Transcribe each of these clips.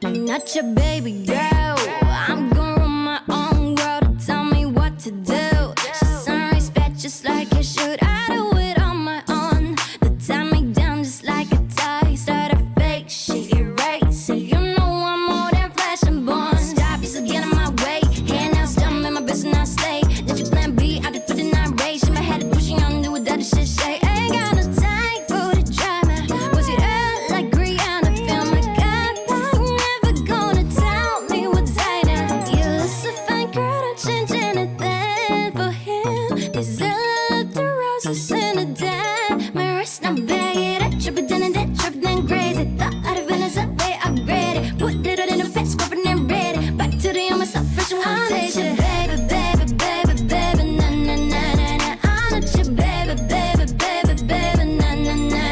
Not your baby girl. I'm gonna run my own world. Tell me what to do. She's on respect just like you should. I do it on my own. They tie me down just like a tie. Start a fake shit, erase it. You know I'm more than flesh and bone. Stop, you get in my way. Hand out, stumble in my business, I stay. Did you plan B? I did for the night race. In my head, pushing on, do what that shit say. Ain't got no time for the drama. Was it all like Rihanna? Feel my God, I'm never gonna tell me what's I know. You look so fine, girl, don't change anything for him. This love the roses in a dime. My wrist, I'm banging it, tripping down and that, tripping and crazy. Thought I'd have been as a way upgraded. Put it all in a fast, scrubbing and ready. Back to the young myself, fresh and one day. Baby, baby, baby, baby, na na na na na. I'm not your baby, baby, baby, baby, na na na na.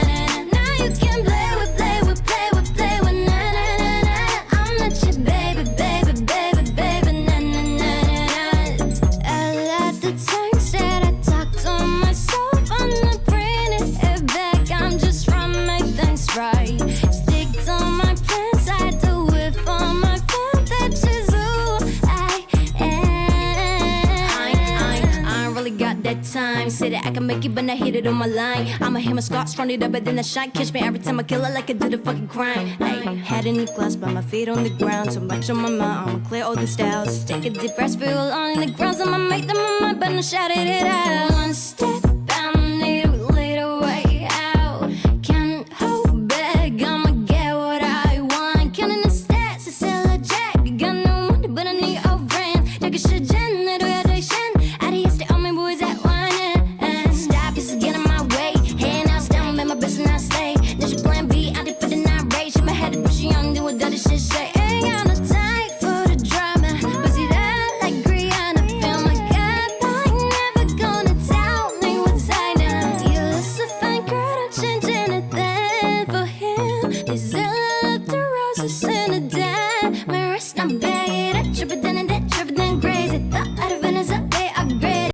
Now you can play with, play with, play with, play with, na na na na. I'm not your baby, baby, baby, baby, na na na na. I love the times that I talk to myself. I'm not bringing it back. I'm just trying to make things right. Stick to my plans. I do it for my fam. That's just who I am. I ain't really got that time. Say that I can make it, but not hit it on my line. I'ma hit my Scotch, run it up, but then I shine. Catch me every time I kill it like I do the fucking crime. Ay, head in the glass, but my feet on the ground. Too much on my mind, I'ma clear all the styles. Take a deep breath, feel on in the ground. I'ma make them on my mind, but I shouted it out. One step, I'ma need a little way out. Can't hold back, I'ma get what I want. Counting the stats, I sell a jack. Got no money, but I need a friend. Take a shit, Jen, I do adoration. Adios, the only boys that want it. Stop, this is getting my way. Hand out, down, make my business, I stay. There's your plan B, I did for the night race. In my head, pushing on, do what the other shit say.